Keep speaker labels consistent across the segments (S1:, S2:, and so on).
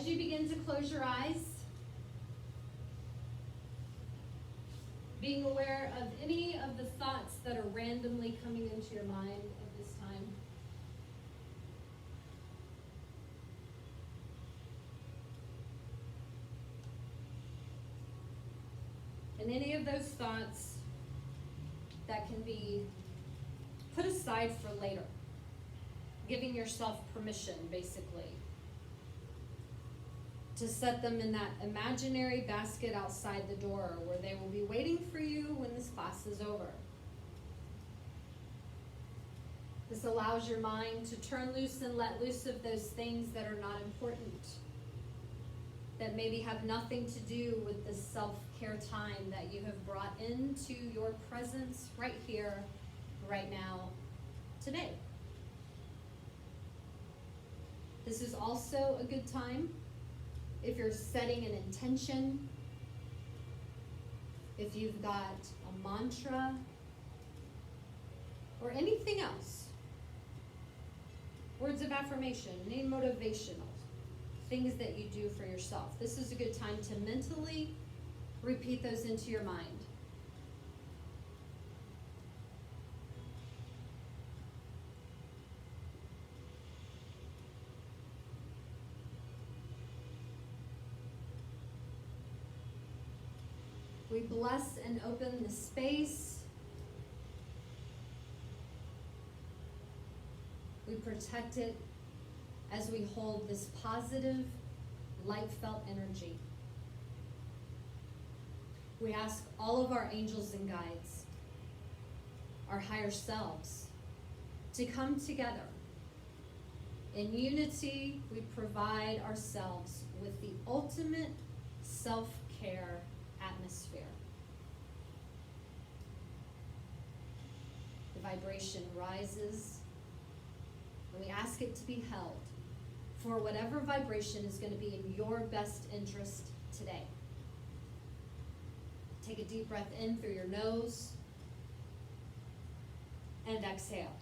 S1: as you begin to close your eyes, being aware of any of the thoughts that are randomly coming into your mind at this time. And any of those thoughts that can be put aside for later. Giving yourself permission, basically, to set them in that imaginary basket outside the door where they will be waiting for you when this class is over. This allows your mind to turn loose and let loose of those things that are not important, that maybe have nothing to do with the self-care time that you have brought into your presence right here, right now, today. This is also a good time if you're setting an intention, if you've got a mantra, or anything else. Words of affirmation, any motivational things that you do for yourself. This is a good time to mentally repeat those into your mind. We bless and open the space. We protect it as we hold this positive, light-felt energy. We ask all of our angels and guides, our higher selves, to come together. In unity, we provide ourselves with the ultimate self-care atmosphere. The vibration rises, and we ask it to be held for whatever vibration is going to be in your best interest today. Take a deep breath in through your nose and exhale.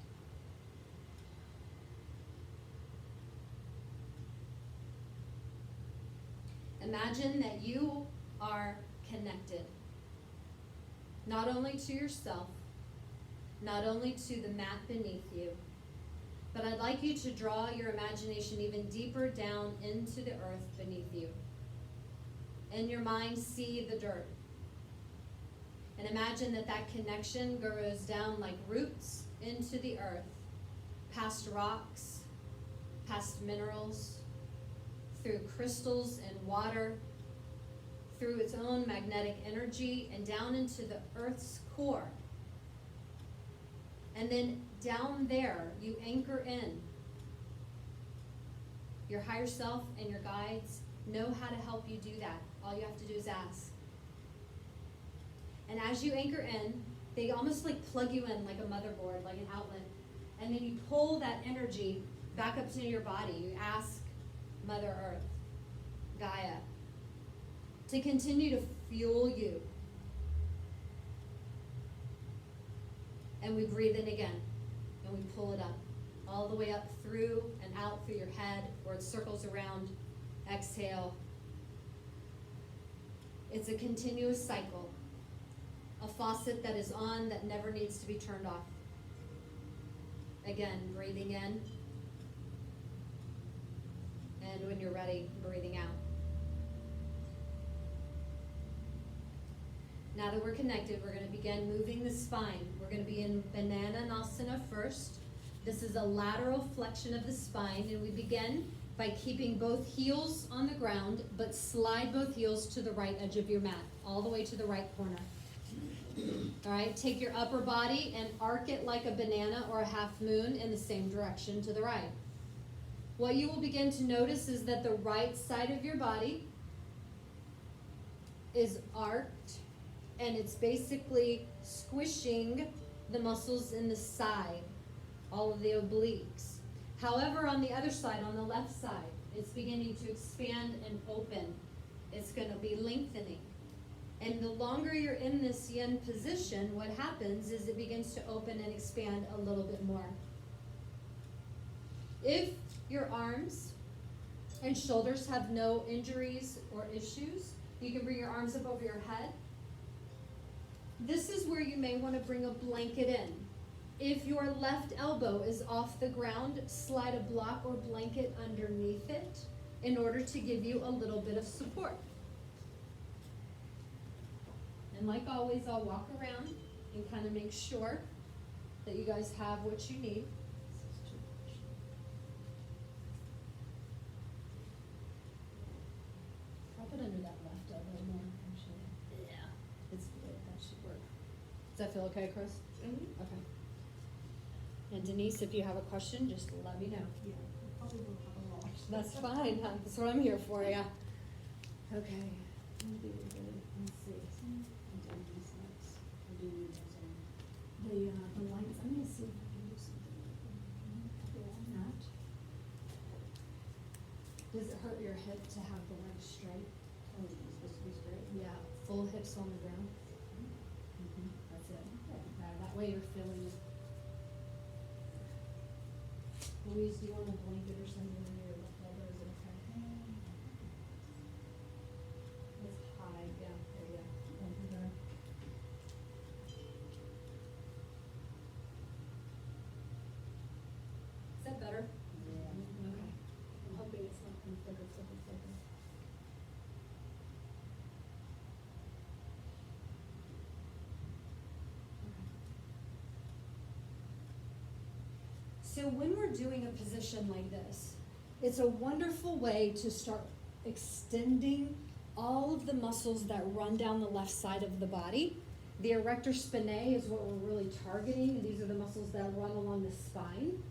S1: Imagine that you are connected, not only to yourself, not only to the mat beneath you, but I'd like you to draw your imagination even deeper down into the earth beneath you. In your mind, see the dirt. And imagine that that connection goes down like roots into the earth, past rocks, past minerals, through crystals and water, through its own magnetic energy, and down into the earth's core. And then down there, you anchor in. Your higher self and your guides know how to help you do that. All you have to do is ask. And as you anchor in, they almost like plug you in like a motherboard, like an outlet. And then you pull that energy back up to your body. You ask Mother Earth, Gaia, to continue to fuel you. And we breathe in again, and we pull it up, all the way up through and out through your head, where it circles around. Exhale. It's a continuous cycle, a faucet that is on that never needs to be turned off. Again, breathing in, and when you're ready, breathing out. Now that we're connected, we're going to begin moving the spine. We're going to be in Bananasana first. This is a lateral flexion of the spine, and we begin by keeping both heels on the ground, but slide both heels to the right edge of your mat, all the way to the right corner. All right, take your upper body and arc it like a banana or a half moon in the same direction to the right. What you will begin to notice is that the right side of your body is arced, and it's basically squishing the muscles in the side, all of the obliques. However, on the other side, on the left side, it's beginning to expand and open. It's going to be lengthening. And the longer you're in this yin position, what happens is it begins to open and expand a little bit more. If your arms and shoulders have no injuries or issues. You can bring your arms up over your head. This is where you may want to bring a blanket in. If your left elbow is off the ground, slide a block or blanket underneath it in order to give you a little bit of support. And like always, I'll walk around and kind of make sure that you guys have what you need. Drop it under that left elbow more, actually. Yeah, it's good. That should work. Does that feel okay, Chris? Mm-hmm. Okay. And Denise, if you have a question, just let me know.
S2: Yeah, probably will have a lot.
S1: That's fine. That's what I'm here for, yeah. Okay.
S2: Let's see. The lights, I'm gonna see if I can do something on that.
S1: Does it hurt your hip to have the legs straight?
S2: Oh, it's supposed to be straight?
S1: Yeah, full hips on the ground. That's it. That way you're feeling it. Louise, do you want a blanket or something in your left elbow? Is it okay? It's high, yeah, there you go. Over there. Is that better?
S2: Yeah.
S1: Okay. I'm hoping it's not going to flicker. So when we're doing a position like this, it's a wonderful way to start extending all of the muscles that run down the left side of the body. The erector spinae is what we're really targeting. These are the muscles that run along the spine.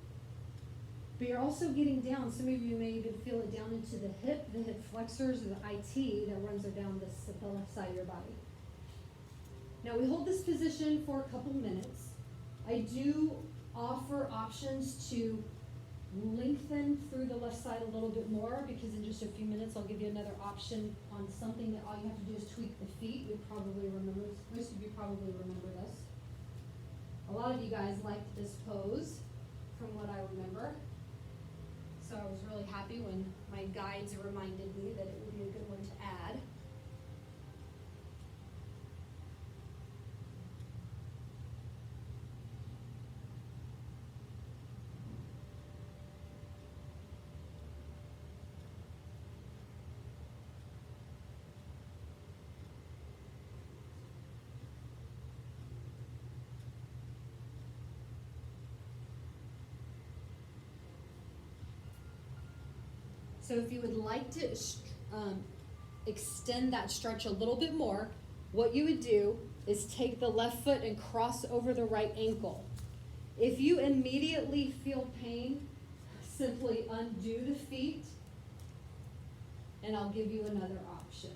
S1: But you're also getting down, some of you may even feel it down into the hip flexors, or the IT that runs down the left side of your body. Now we hold this position for a couple minutes. I do offer options to lengthen through the left side a little bit more, because in just a few minutes I'll give you another option on something that all you have to do is tweak the feet. You probably remember, most of you probably remember this. A lot of you guys liked this pose from what I remember. So I was really happy when my guides reminded me that it would be a good one to add. So if you would like to extend that stretch a little bit more, what you would do is take the left foot and cross over the right ankle. If you immediately feel pain, simply undo the feet, and I'll give you another option.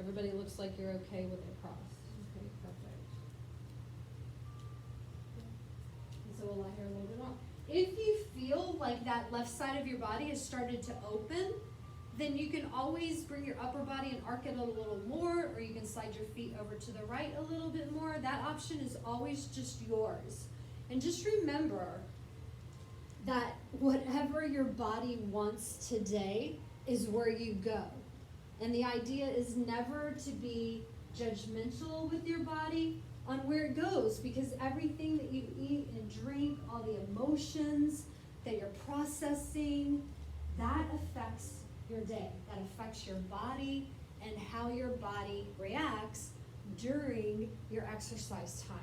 S1: Everybody looks like you're okay with it crossed. Okay, perfect. And so we'll lie here a little bit more. If you feel like that left side of your body has started to open, then you can always bring your upper body and arc it a little more, or you can slide your feet over to the right a little bit more. That option is always just yours. And just remember that whatever your body wants today is where you go. And the idea is never to be judgmental with your body on where it goes, because everything that you eat and drink, all the emotions that you're processing, that affects your day. That affects your body and how your body reacts during your exercise time.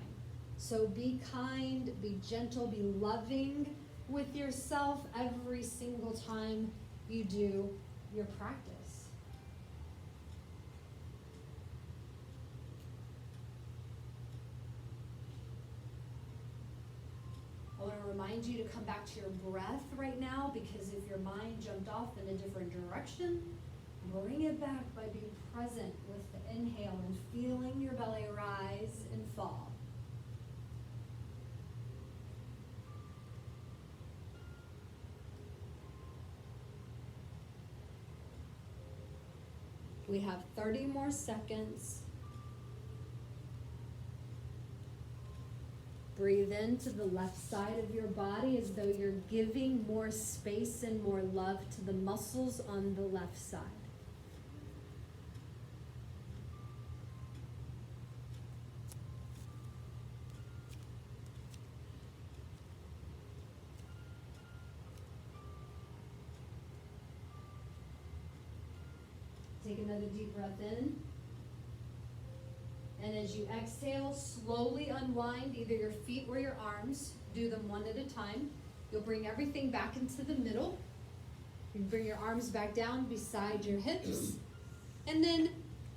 S1: So be kind, be gentle, be loving with yourself every single time you do your practice. I want to remind you to come back to your breath right now, because if your mind jumped off in a different direction, bring it back by being present with the inhale and feeling your belly rise and fall. We have 30 more seconds. Breathe into the left side of your body as though you're giving more space and more love to the muscles on the left side. Take another deep breath in. And as you exhale, slowly unwind either your feet or your arms. Do them one at a time. You'll bring everything back into the middle. You bring your arms back down beside your hips. And then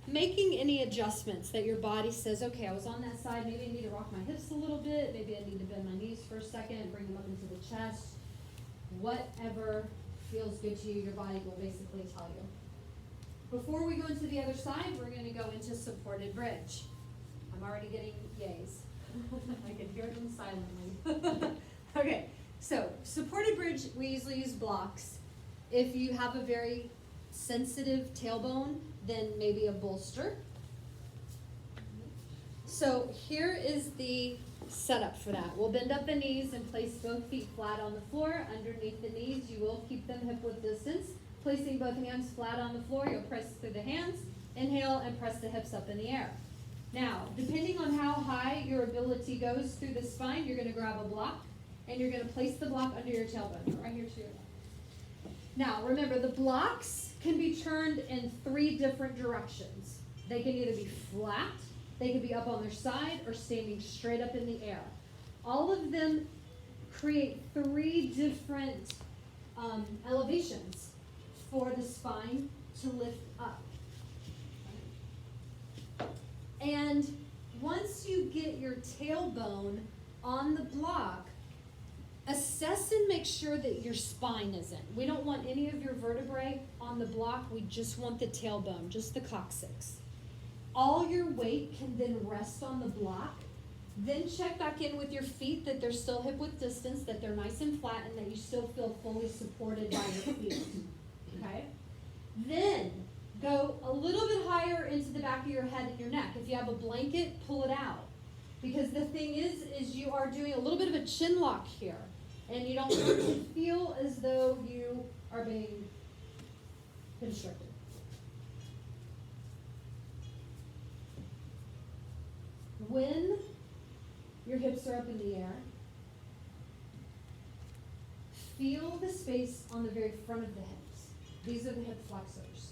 S1: making any adjustments that your body says, okay, I was on that side, maybe I need to rock my hips a little bit, maybe I need to bend my knees for a second, bring them up into the chest. Whatever feels good to you, your body will basically tell you. Before we go into the other side, we're going to go into supported bridge. I'm already getting yays. I can hear them silently. Okay, so supported bridge, we usually use blocks. If you have a very sensitive tailbone, then maybe a bolster. So here is the setup for that. We'll bend up the knees and place both feet flat on the floor. Underneath the knees, you will keep them hip width distance. Placing both hands flat on the floor, you'll press through the hands, inhale, and press the hips up in the air. Now, depending on how high your ability goes through the spine, you're going to grab a block, and you're going to place the block under your tailbone, right here to your left. Now, remember, the blocks can be turned in 3 different directions. They can either be flat, they can be up on their side, or standing straight up in the air. All of them create 3 different elevations for the spine to lift up. And once you get your tailbone on the block, assess and make sure that your spine isn't. We don't want any of your vertebrae on the block. We just want the tailbone, just the coccyx. All your weight can then rest on the block. Then check back in with your feet that they're still hip width distance, that they're nice and flat, and that you still feel fully supported by your feet. Okay? Then go a little bit higher into the back of your head and your neck. If you have a blanket, pull it out. Because the thing is you are doing a little bit of a chin lock here. And you don't want to feel as though you are being constricted. When your hips are up in the air, feel the space on the very front of the hips. These are the hip flexors.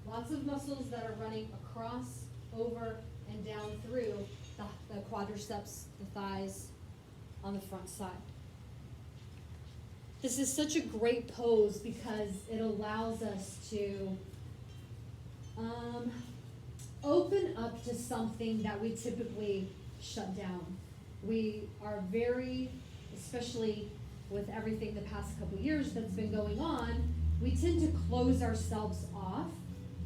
S1: Lots of muscles that are running across, over, and down through the quadriceps, the thighs, on the front side. This is such a great pose because it allows us to open up to something that we typically shut down. We are very, especially with everything the past couple years that's been going on, we tend to close ourselves off.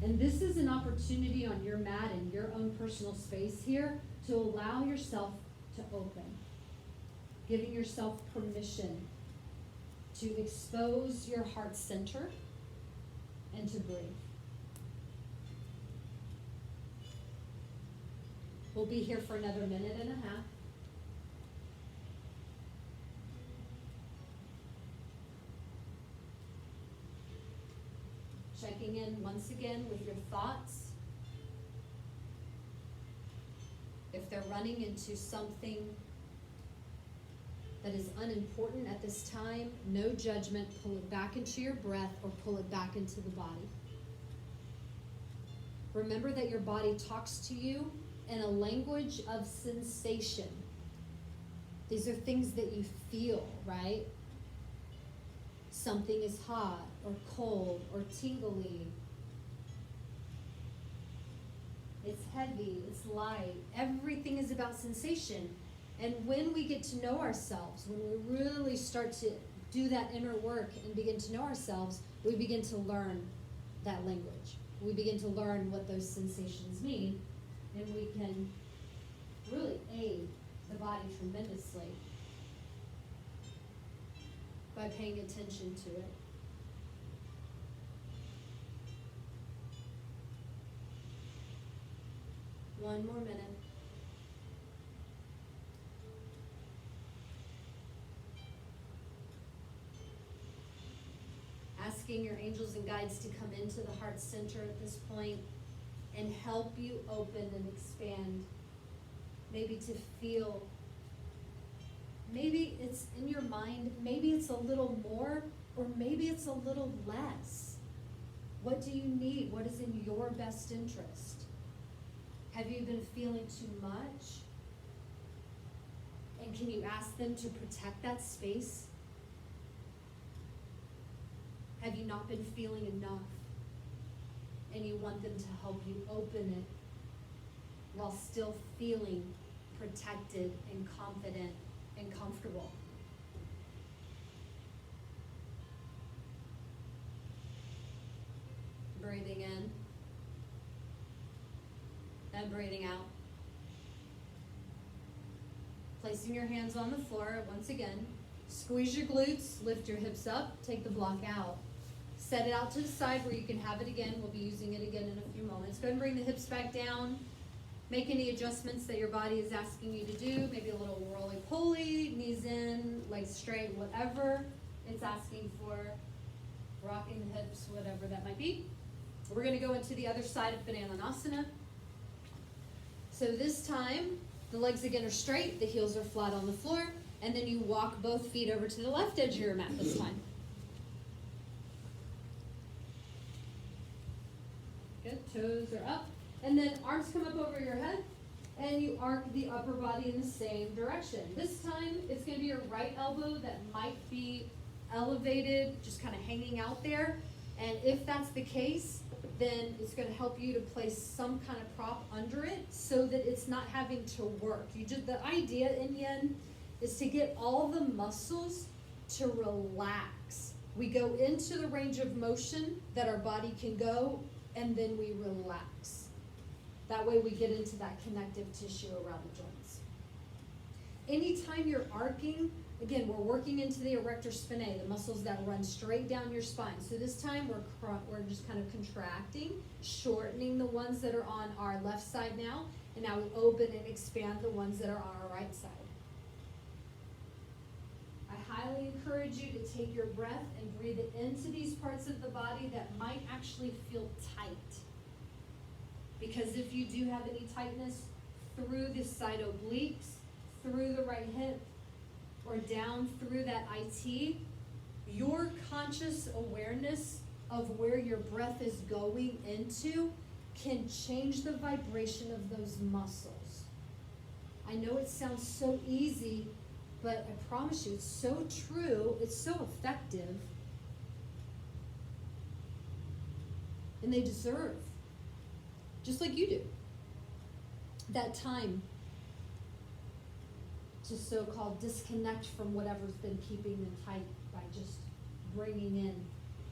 S1: And this is an opportunity on your mat in your own personal space here to allow yourself to open, giving yourself permission to expose your heart center and to breathe. We'll be here for another minute and a half. Checking in once again with your thoughts. If they're running into something that is unimportant at this time, no judgment, pull it back into your breath or pull it back into the body. Remember that your body talks to you in a language of sensation. These are things that you feel, right? Something is hot or cold or tingly. It's heavy, it's light. Everything is about sensation. And when we get to know ourselves, when we really start to do that inner work and begin to know ourselves, we begin to learn that language. We begin to learn what those sensations mean, and we can really aid the body tremendously by paying attention to it. One more minute. asking your angels and guides to come into the heart center at this point and help you open and expand. Maybe to feel, maybe it's in your mind, maybe it's a little more, or maybe it's a little less. What do you need? What is in your best interest? Have you been feeling too much? And can you ask them to protect that space? Have you not been feeling enough? And you want them to help you open it while still feeling protected and confident and comfortable. Breathing in and breathing out. Placing your hands on the floor once again. Squeeze your glutes, lift your hips up, take the block out. Set it out to the side where you can have it again. We'll be using it again in a few moments. Go ahead and bring the hips back down. Make any adjustments that your body is asking you to do. Maybe a little roly-poly, knees in, legs straight, whatever it's asking for. Rocking the hips, whatever that might be. We're going to go into the other side of Bananasana. So this time, the legs again are straight, the heels are flat on the floor, and then you walk both feet over to the left edge of your mat this time. Good, toes are up. And then arms come up over your head, and you arc the upper body in the same direction. This time, it's going to be your right elbow that might be elevated, just kind of hanging out there. And if that's the case, then it's going to help you to place some kind of prop under it so that it's not having to work. The idea in Yin is to get all the muscles to relax. We go into the range of motion that our body can go, and then we relax. That way we get into that connective tissue around the joints. Anytime you're arcing, again, we're working into the erector spinae, the muscles that run straight down your spine. So this time we're just kind of contracting, shortening the ones that are on our left side now, and now we open and expand the ones that are on our right side. I highly encourage you to take your breath and breathe it into these parts of the body that might actually feel tight. Because if you do have any tightness through the side obliques, through the right hip, or down through that IT, your conscious awareness of where your breath is going into can change the vibration of those muscles. I know it sounds so easy, but I promise you, it's so true, it's so effective, and they deserve, just like you do, that time to so-called disconnect from whatever's been keeping them tight by just bringing in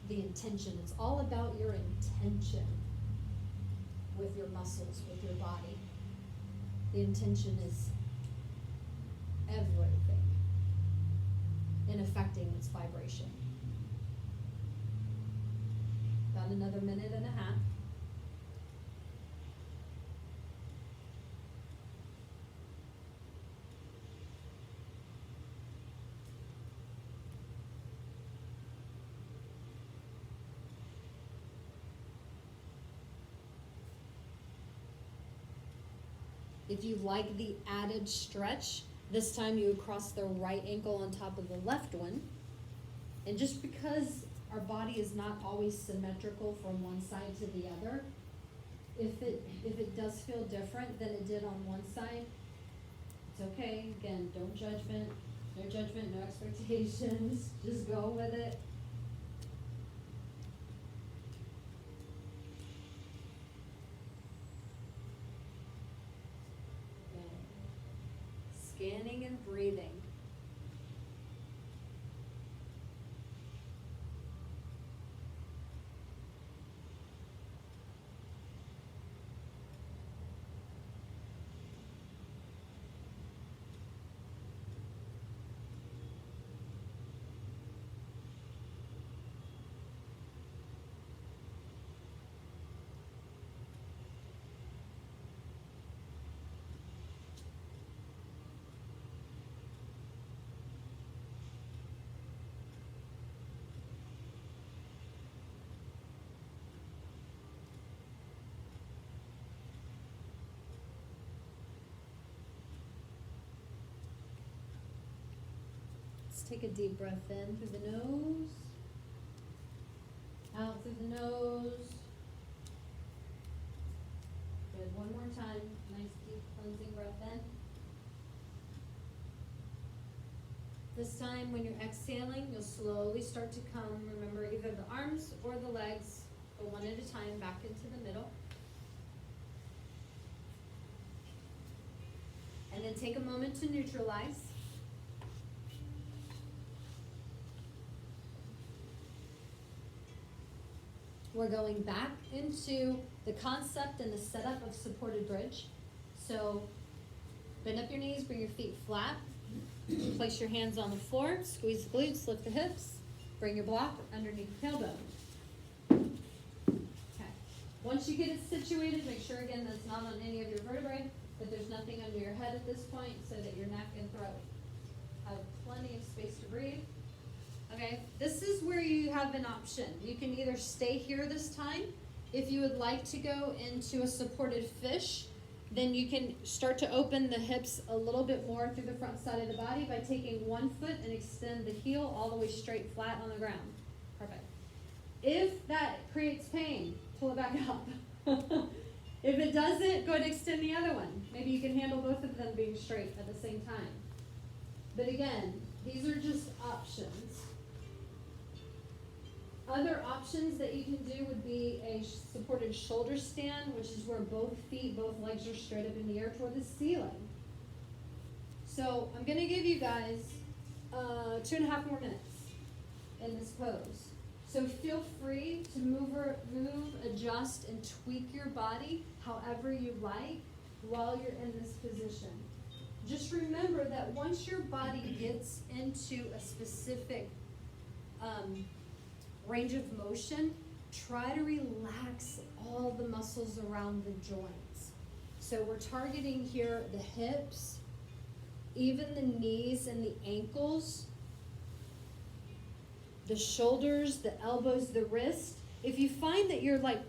S1: the intention. It's all about your intention with your muscles, with your body. The intention is everything in affecting its vibration. About another minute and a half. If you like the added stretch, this time you would cross the right ankle on top of the left one. And just because our body is not always symmetrical from one side to the other, if it does feel different than it did on one side, it's okay. Again, no judgment, no expectations. Just go with it. Scanning and breathing. Let's take a deep breath in through the nose, out through the nose. Good, one more time. Nice deep cleansing breath in. This time when you're exhaling, you'll slowly start to come, remember, either the arms or the legs, but one at a time back into the middle. And then take a moment to neutralize. We're going back into the concept and the setup of supported bridge. So bend up your knees, bring your feet flat. Place your hands on the floor, squeeze the glutes, lift the hips, bring your block underneath the tailbone. Okay. Once you get it situated, make sure again that's not on any of your vertebrae, that there's nothing under your head at this point so that your neck and throat have plenty of space to breathe. Okay, this is where you have an option. You can either stay here this time. If you would like to go into a supported fish, then you can start to open the hips a little bit more through the front side of the body by taking one foot and extend the heel all the way straight flat on the ground. Perfect. If that creates pain, pull it back up. If it doesn't, go ahead and extend the other one. Maybe you can handle both of them being straight at the same time. But again, these are just options. Other options that you can do would be a supported shoulder stand, which is where both feet, both legs are straight up in the air toward the ceiling. So I'm going to give you guys 2.5 more minutes in this pose. So feel free to move, adjust, and tweak your body however you like while you're in this position. Just remember that once your body gets into a specific range of motion, try to relax all the muscles around the joints. So we're targeting here the hips, even the knees and the ankles, the shoulders, the elbows, the wrist. If you find that you're like,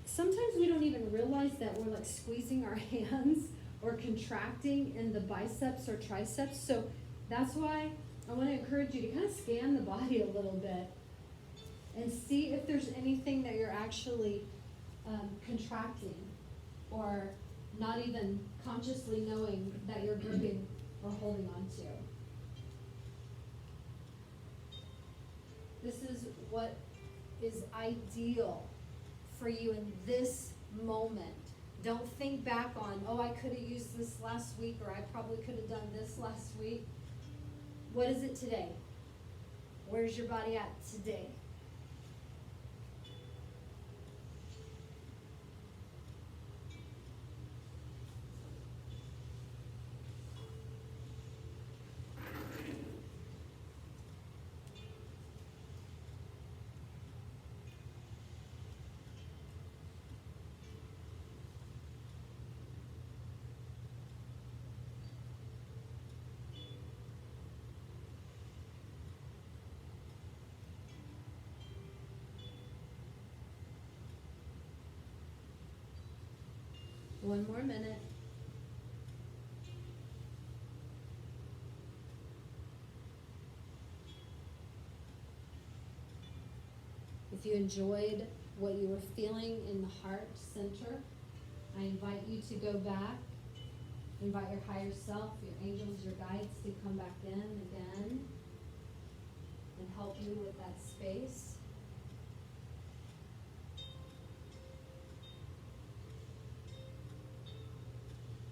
S1: sometimes we don't even realize that we're like squeezing our hands or contracting in the biceps or triceps. So that's why I want to encourage you to kind of scan the body a little bit and see if there's anything that you're actually contracting or not even consciously knowing that you're gripping or holding on to. This is what is ideal for you in this moment. Don't think back on, oh, I could have used this last week, or I probably could have done this last week. What is it today? Where's your body at today? One more minute. If you enjoyed what you were feeling in the heart center, I invite you to go back. Invite your higher self, your angels, your guides to come back in again and help you with that space.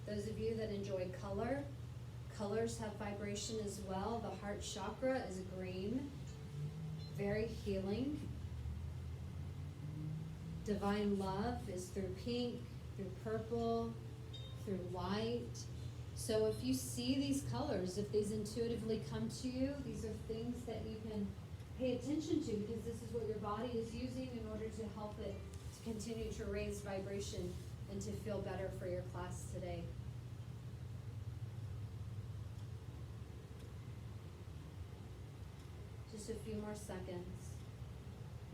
S1: Those of you that enjoy color, colors have vibration as well. The heart chakra is green, very healing. Divine love is through pink, through purple, through white. So if you see these colors, if these intuitively come to you, these are things that you can pay attention to, because this is what your body is using in order to help it to continue to raise vibration and to feel better for your class today. Just a few more seconds.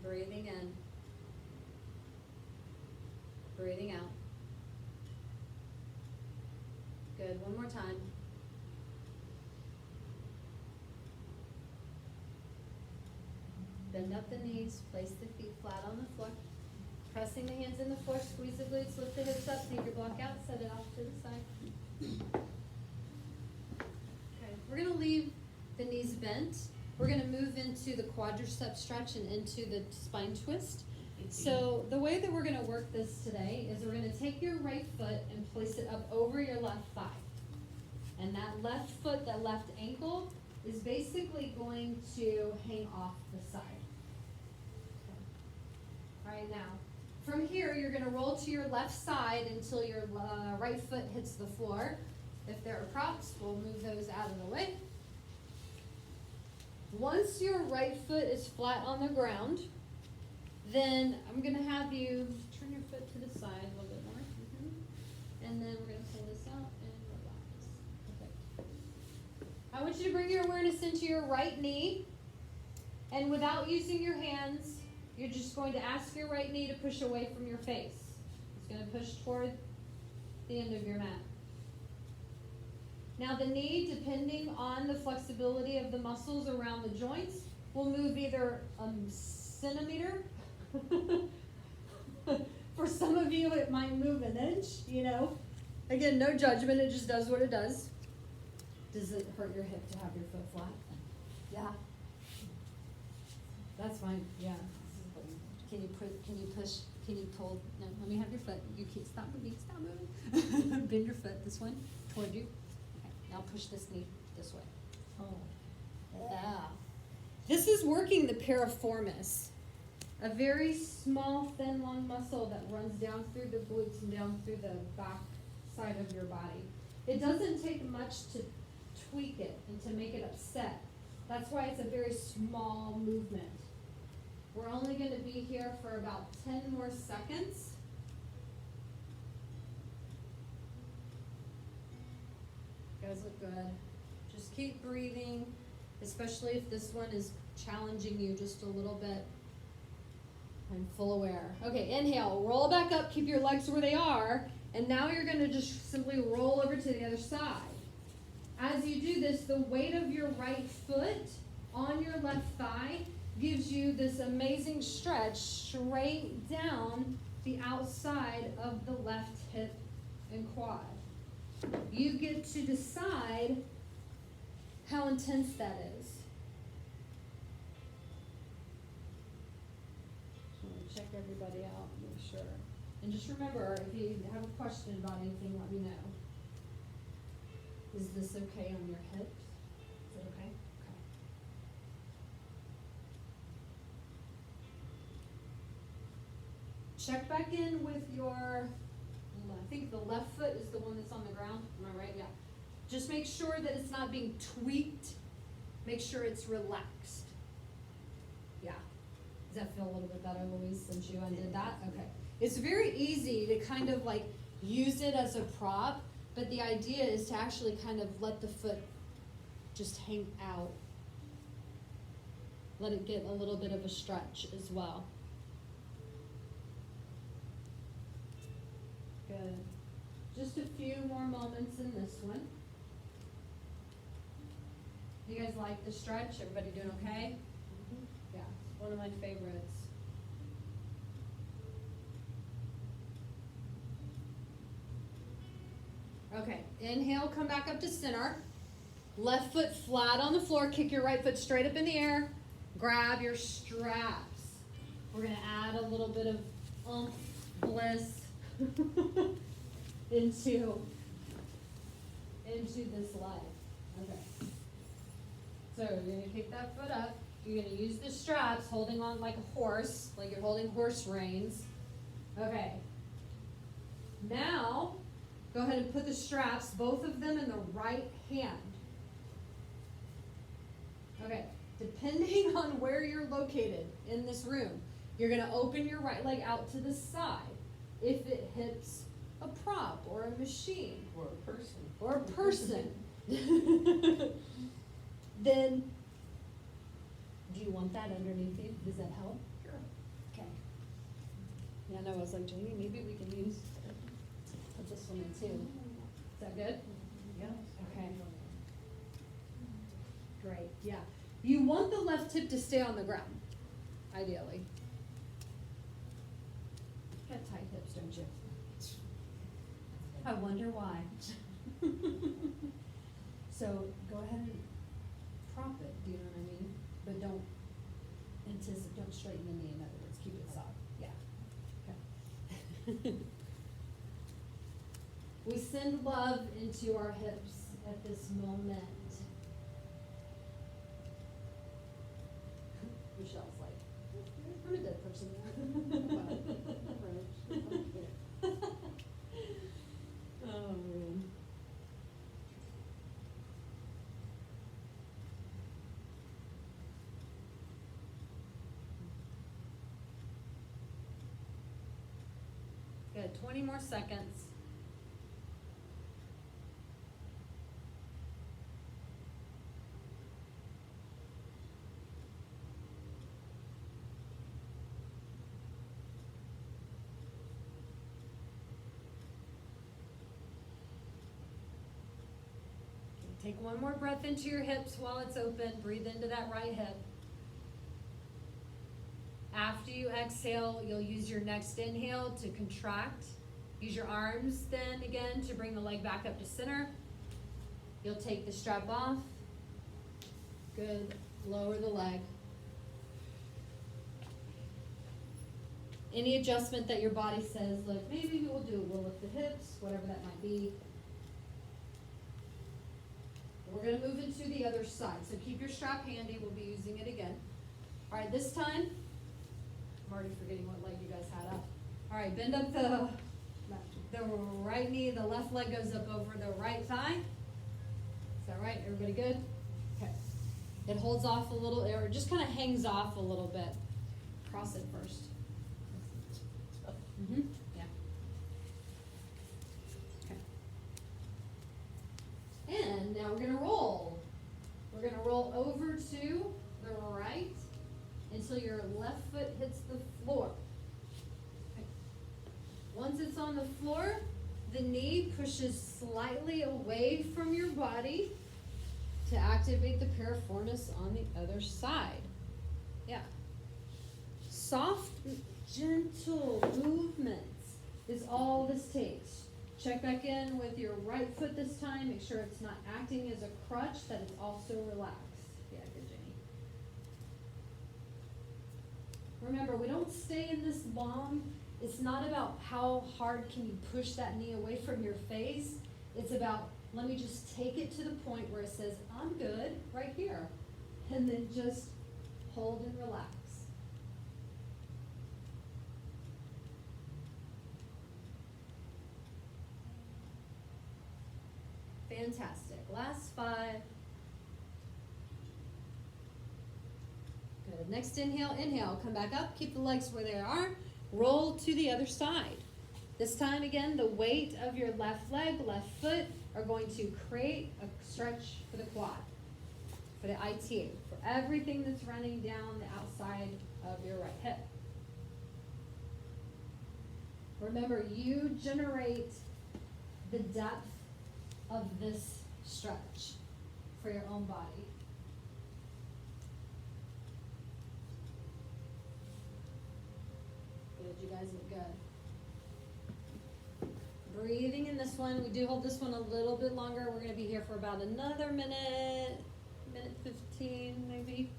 S1: Breathing in. Breathing out. Good, one more time. Bend up the knees, place the feet flat on the floor. Pressing the hands in the floor, squeeze the glutes, lift the hips up, take your block out, set it off to the side. Okay, we're gonna leave the knees bent. We're gonna move into the quadricep stretch and into the spine twist. So the way that we're gonna work this today is we're gonna take your right foot and place it up over your left thigh. And that left foot, that left ankle, is basically going to hang off the side. Okay. All right, now, from here, you're gonna roll to your left side until your right foot hits the floor. If there are props, we'll move those out of the way. Once your right foot is flat on the ground, then I'm gonna have you turn your foot to the side a little bit more. And then we're gonna pull this out and relax. Perfect. I want you to bring your awareness into your right knee. And without using your hands, you're just going to ask your right knee to push away from your face. It's going to push toward the end of your mat. Now the knee, depending on the flexibility of the muscles around the joints, will move either a centimeter. For some of you, it might move an inch, you know. Again, no judgment, it just does what it does. Does it hurt your hip to have your foot flat? Yeah. That's fine, yeah. Can you push, can you pull, no, let me have your foot. You can't stop moving. Bend your foot, this one, toward you. Okay, now push this knee this way. Oh, yeah. This is working the piriformis, a very small, thin, long muscle that runs down through the glutes and down through the back side of your body. It doesn't take much to tweak it and to make it upset. That's why it's a very small movement. We're only going to be here for about 10 more seconds. You guys look good. Just keep breathing, especially if this one is challenging you just a little bit. I'm full aware. Okay, inhale, roll back up, keep your legs where they are, and now you're going to just simply roll over to the other side. As you do this, the weight of your right foot on your left thigh gives you this amazing stretch straight down the outside of the left hip and quad. You get to decide how intense that is. I'm going to check everybody out and make sure. And just remember, if you have a question about anything, let me know. Is this okay on your hips? Is it okay? Okay. Check back in with your, I think the left foot is the one that's on the ground. Am I right? Yeah. Just make sure that it's not being tweaked. Make sure it's relaxed. Yeah. Does that feel a little bit better, Louise, since you undid that? Okay. It's very easy to kind of like use it as a prop, but the idea is to actually kind of let the foot just hang out. Let it get a little bit of a stretch as well. Good. Just a few more moments in this one. You guys like the stretch? Everybody doing okay? Mm-hmm. Yeah, it's one of my favorites. Okay, inhale, come back up to center. Left foot flat on the floor, kick your right foot straight up in the air. Grab your straps. We're gonna add a little bit of bliss into this leg. Okay. So you're gonna kick that foot up. You're gonna use the straps, holding on like a horse, like you're holding horse reins. Okay. Now, go ahead and put the straps, both of them in the right hand. Okay, depending on where you're located in this room, you're gonna open your right leg out to the side. If it hits a prop or a machine.
S2: Or a person.
S1: Or a person. Then, do you want that underneath you? Does that help?
S2: Sure.
S1: Okay. Yeah, no, I was like, Jamie, maybe we can put this one in too. Is that good?
S2: Yes.
S1: Okay. Great, yeah. You want the left hip to stay on the ground. ideally. Got tight hips, don't you? I wonder why. So go ahead and prop it, do you know what I mean? But don't straighten the knee, in other words, keep it soft, yeah. Okay. We send love into our hips at this moment. Michelle's like, I'm a dead person. Oh, man. Good, 20 more seconds. Take one more breath into your hips while it's open. Breathe into that right hip. After you exhale, you'll use your next inhale to contract. Use your arms then again to bring the leg back up to center. You'll take the strap off. Good. Lower the leg. Any adjustment that your body says, look, maybe we'll do, we'll lift the hips, whatever that might be. We're going to move into the other side. So keep your strap handy. We'll be using it again. All right, this time, I'm already forgetting what leg you guys had up. All right, bend up the right knee. The left leg goes up over the right thigh. Is that right? Everybody good? Okay. It holds off a little, or it just kind of hangs off a little bit. Cross it first. Mm-hmm. Yeah. Okay. And now we're going to roll. We're going to roll over to the right until your left foot hits the floor. Okay. Once it's on the floor, the knee pushes slightly away from your body to activate the piriformis on the other side. Yeah. Soft, gentle movements is all this takes. Check back in with your right foot this time. Make sure it's not acting as a crutch, that it's also relaxed. Yeah, good, Jenny. Remember, we don't stay in this long. It's not about how hard can you push that knee away from your face. It's about, let me just take it to the point where it says, I'm good right here. And then just hold and relax. Fantastic. Last 5. Good. Next inhale, inhale. Come back up. Keep the legs where they are. Roll to the other side. This time, again, the weight of your left leg, left foot are going to create a stretch for the quad, for the IT, for everything that's running down the outside of your right hip. Remember, you generate the depth of this stretch for your own body. Good, you guys look good. Breathing in this one. We do hold this one a little bit longer. We're going to be here for about another minute 15 maybe.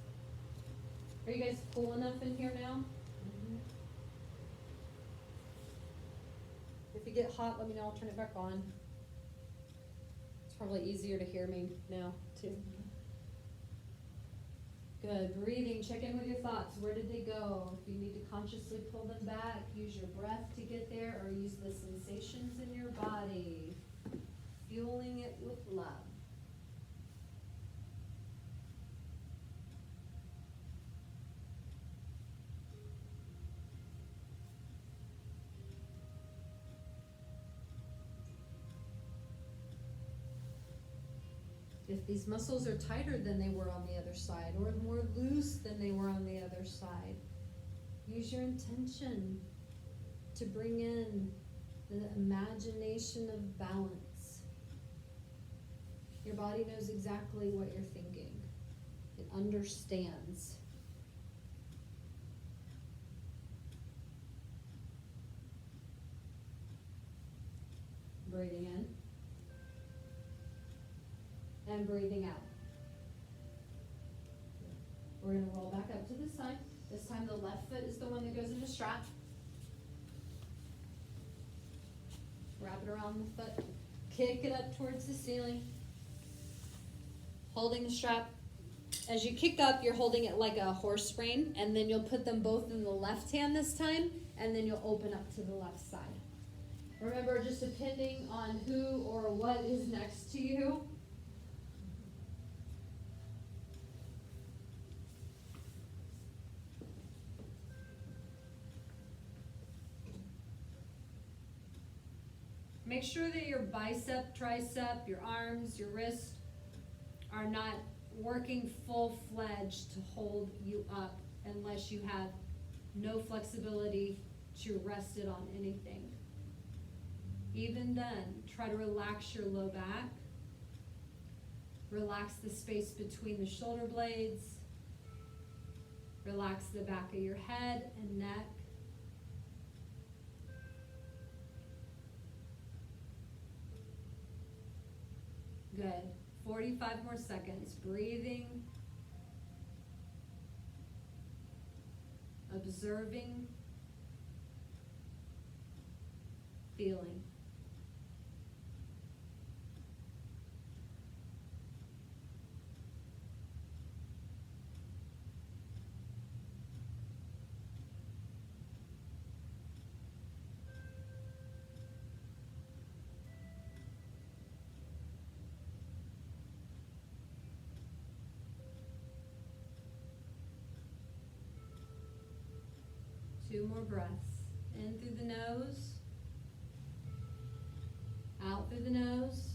S1: Are you guys cool enough in here now? Mm-hmm. If you get hot, let me know. I'll turn it back on. It's probably easier to hear me now, too. Good. Breathing. Check in with your thoughts. Where did they go? If you need to consciously pull them back, use your breath to get there, or use the sensations in your body, fueling it with love. If these muscles are tighter than they were on the other side, or more loose than they were on the other side, use your intention to bring in the imagination of balance. Your body knows exactly what you're thinking. It understands. breathing in. And breathing out. We're going to roll back up to the side. This time the left foot is the one that goes in the strap. Wrap it around the foot. Kick it up towards the ceiling. Holding the strap. As you kick up, you're holding it like a horse rein, and then you'll put them both in the left hand this time, and then you'll open up to the left side. Remember, just depending on who or what is next to you, make sure that your bicep, tricep, your arms, your wrist are not working full-fledged to hold you up unless you have no flexibility to rest it on anything. Even then, try to relax your low back. Relax the space between the shoulder blades. Relax the back of your head and neck. Good. 45 more seconds. Breathing. Observing. Feeling. Two more breaths. In through the nose. Out through the nose.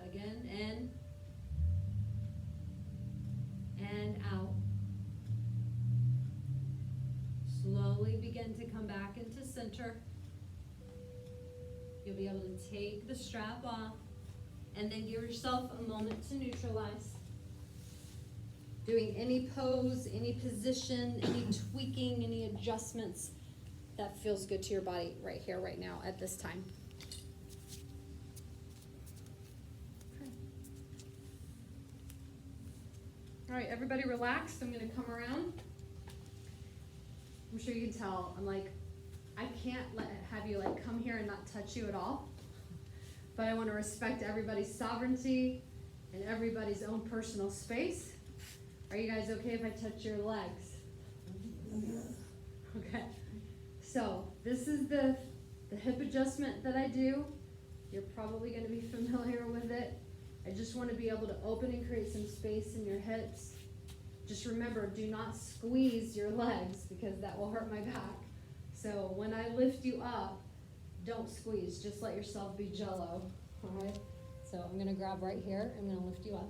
S1: Again, in. And out. Slowly begin to come back into center. You'll be able to take the strap off and then give yourself a moment to neutralize. Doing any pose, any position, any tweaking, any adjustments that feels good to your body right here, right now, at this time. Okay. All right, everybody relax. I'm gonna come around. I'm sure you can tell, I'm like, I can't have you like come here and not touch you at all. But I wanna respect everybody's sovereignty and everybody's own personal space. Are you guys okay if I touch your legs? Okay. So this is the hip adjustment that I do. You're probably going to be familiar with it. I just want to be able to open and create some space in your hips. Just remember, do not squeeze your legs because that will hurt my back. So when I lift you up, don't squeeze. Just let yourself be jello. All right? So I'm going to grab right here. I'm going to lift you up.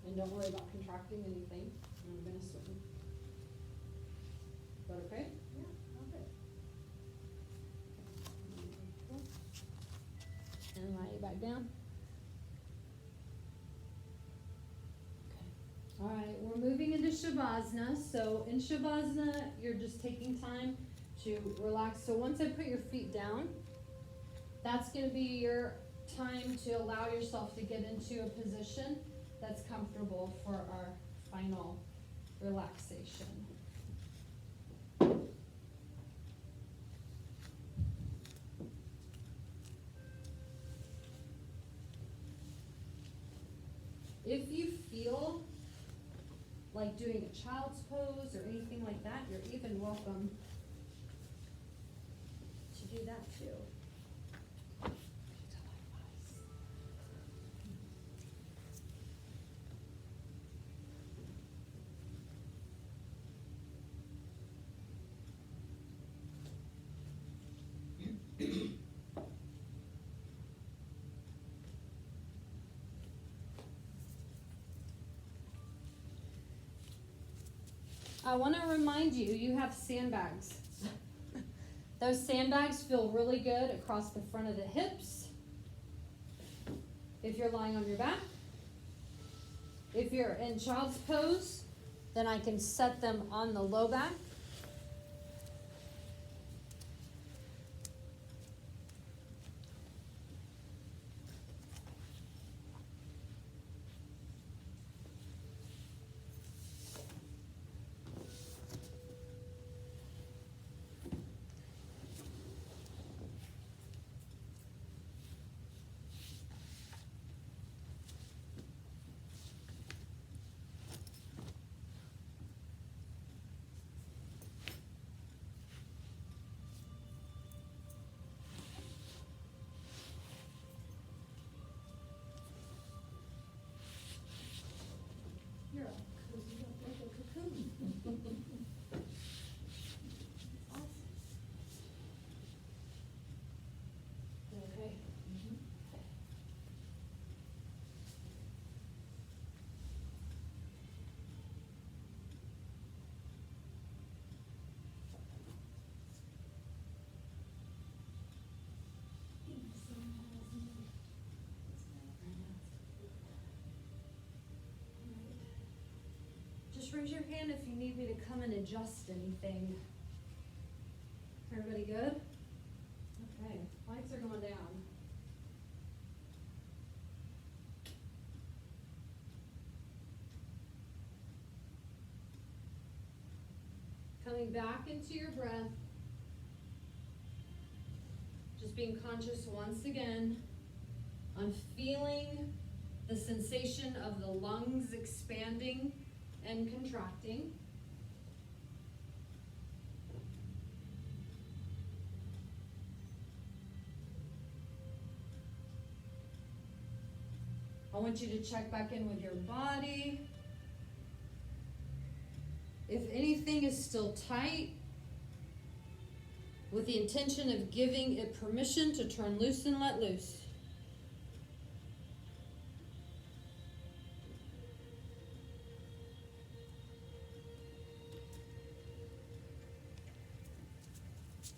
S1: And don't worry about contracting anything. I'm going to swim. Is that okay? Yeah, okay. And lie you back down. Okay. All right, we're moving into Shavasana. So in Shavasana, you're just taking time to relax. So once I put your feet down, that's going to be your time to allow yourself to get into a position that's comfortable for our final relaxation. If you feel like doing a child's pose or anything like that, you're even welcome to do that too. I want to remind you, you have sandbags. Those sandbags feel really good across the front of the hips. If you're lying on your back. If you're in child's pose, then I can set them on the low back. Just raise your hand if you need me to come and adjust anything. Everybody good? Okay, lights are going down. Coming back into your breath. Just being conscious once again on feeling the sensation of the lungs expanding and contracting. I want you to check back in with your body. If anything is still tight, with the intention of giving it permission to turn loose and let loose.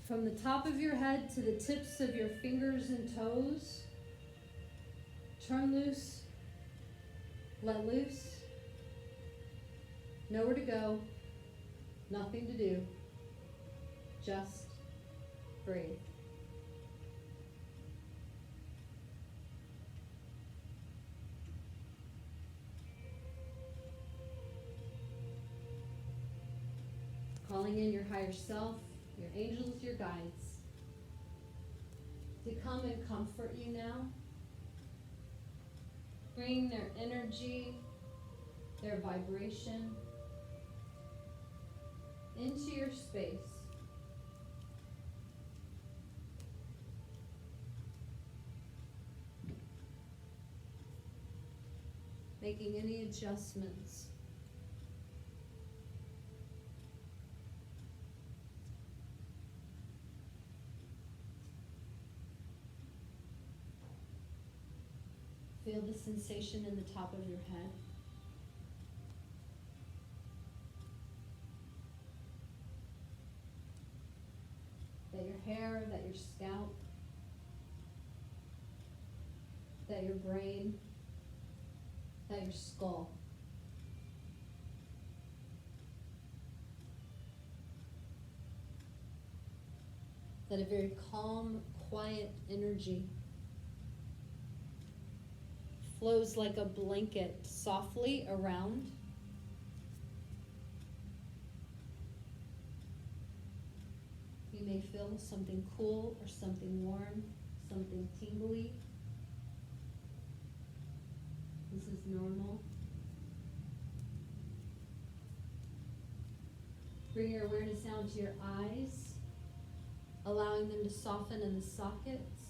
S1: From the top of your head to the tips of your fingers and toes, turn loose, let loose, nowhere to go, nothing to do, just breathe. Calling in your higher self, your angels, your guides, to come and comfort you now. Bring their energy, their vibration into your space. Making any adjustments. Feel the sensation in the top of your head. That your hair, that your scalp, that your brain, that your skull. That a very calm, quiet energy flows like a blanket softly around. You may feel something cool or something warm, something tingly. This is normal. Bring your awareness down to your eyes, allowing them to soften in the sockets.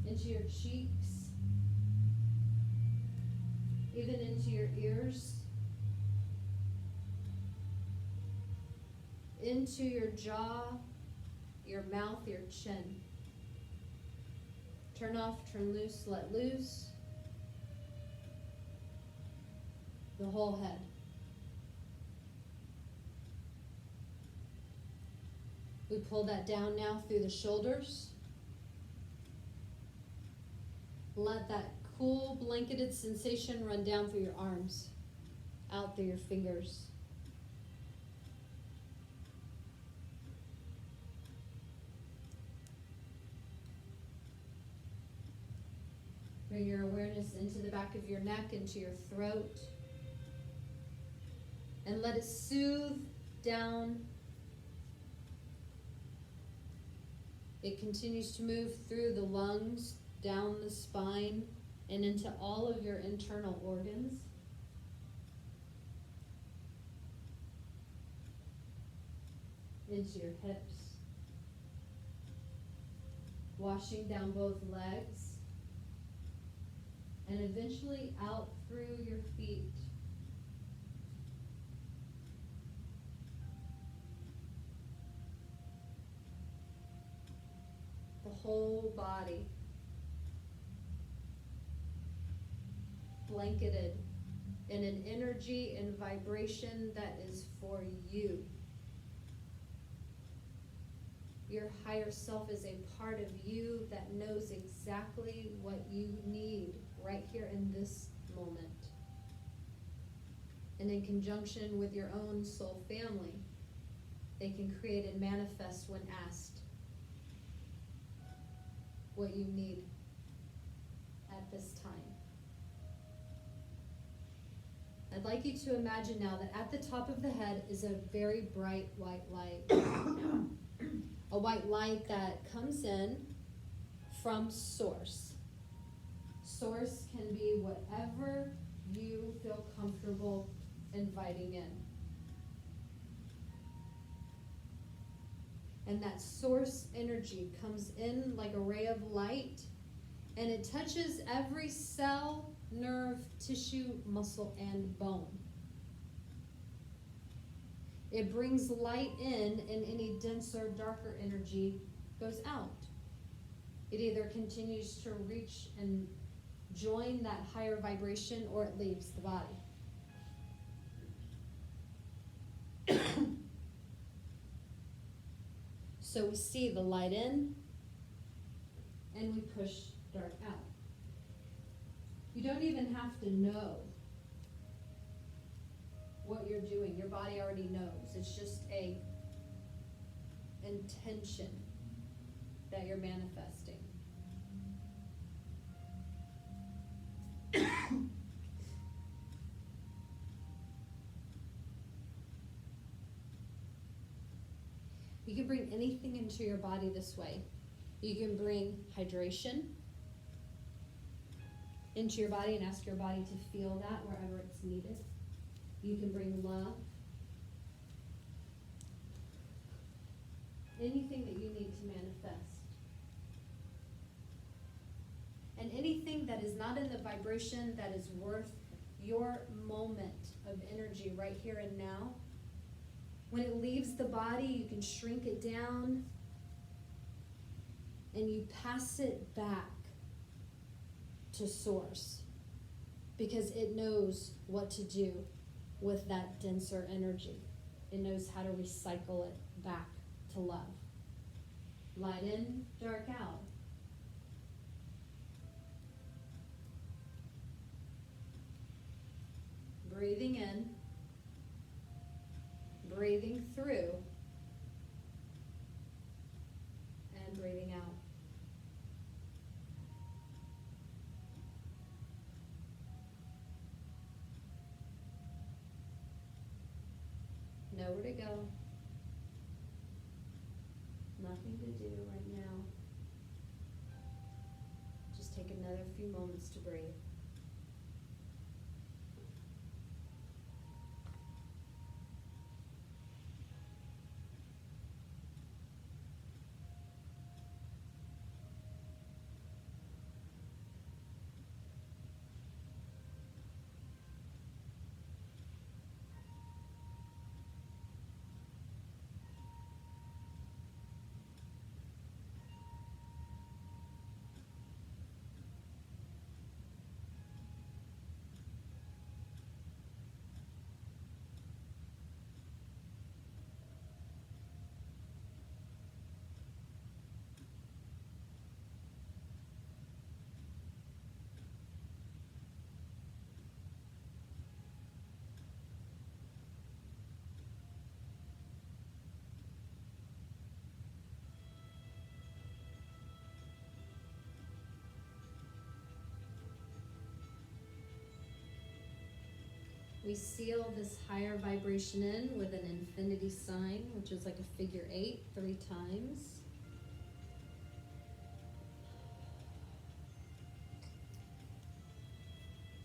S1: Into your cheeks, even into your ears, into your jaw, your mouth, your chin. Turn off, turn loose, let loose. The whole head. We pull that down now through the shoulders. Let that cool blanketed sensation run down through your arms, out through your fingers. Bring your awareness into the back of your neck, into your throat, and let it soothe down. It continues to move through the lungs, down the spine, and into all of your internal organs. Into your hips. Washing down both legs. And eventually out through your feet. The whole body. Blanketed in an energy and vibration that is for you. Your higher self is a part of you that knows exactly what you need right here in this moment. And in conjunction with your own soul family, they can create and manifest when asked what you need at this time. I'd like you to imagine now that at the top of the head is a very bright white light. A white light that comes in from source. Source can be whatever you feel comfortable inviting in. And that source energy comes in like a ray of light, and it touches every cell, nerve, tissue, muscle, and bone. It brings light in, and any denser, darker energy goes out. It either continues to reach and join that higher vibration, or it leaves the body. So we see the light in, and we push dark out. You don't even have to know what you're doing. Your body already knows. It's just a intention that you're manifesting. You can bring anything into your body this way. You can bring hydration into your body and ask your body to feel that wherever it's needed. You can bring love. Anything that you need to manifest. And anything that is not in the vibration that is worth your moment of energy right here and now. When it leaves the body, you can shrink it down and you pass it back to source, because it knows what to do with that denser energy. It knows how to recycle it back to love. Light in, dark out. Breathing in, breathing through, and breathing out. Nowhere to go. Nothing to do right now. Just take another few moments to breathe. We seal this higher vibration in with an infinity sign, which is like a figure 8, 3 times.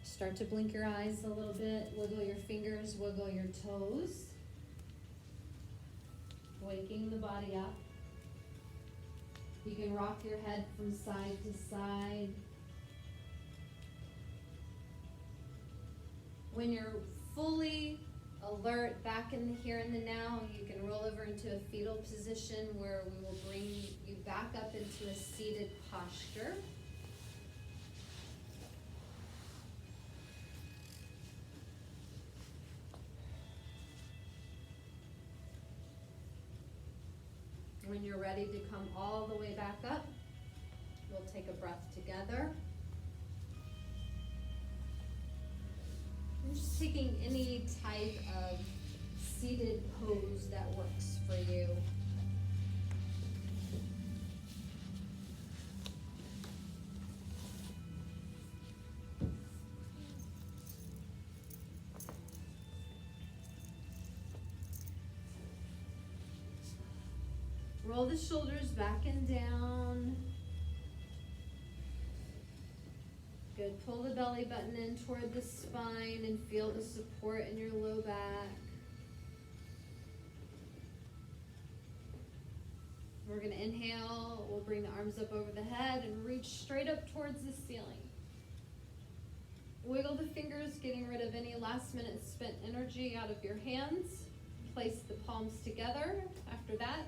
S1: Start to blink your eyes a little bit, wiggle your fingers, wiggle your toes. Waking the body up. You can rock your head from side to side. When you're fully alert, back in the here and the now, you can roll over into a fetal position where we will bring you back up into a seated posture. When you're ready to come all the way back up, we'll take a breath together. just taking any type of seated pose that works for you. Roll the shoulders back and down. Good. Pull the belly button in toward the spine and feel the support in your low back. We're going to inhale. We'll bring the arms up over the head and reach straight up towards the ceiling. Wiggle the fingers, getting rid of any last minute spent energy out of your hands. Place the palms together after that,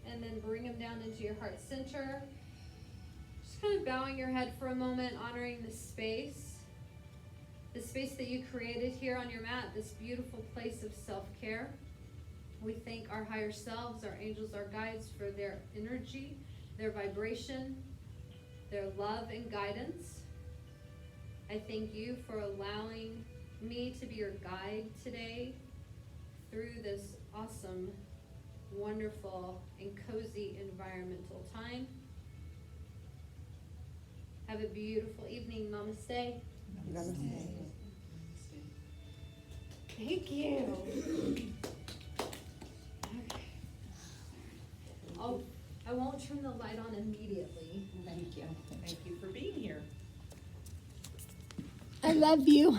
S1: and then bring them down into your heart center. Just kind of bowing your head for a moment, honoring the space that you created here on your mat, this beautiful place of self-care. We thank our higher selves, our angels, our guides for their energy, their vibration, their love and guidance. I thank you for allowing me to be your guide today through this awesome, wonderful, and cozy environmental time. Have a beautiful evening. Namaste.
S3: Namaste.
S1: Thank you. Okay. I won't turn the light on immediately.
S3: Thank you. Thank you for being here.
S1: I love you.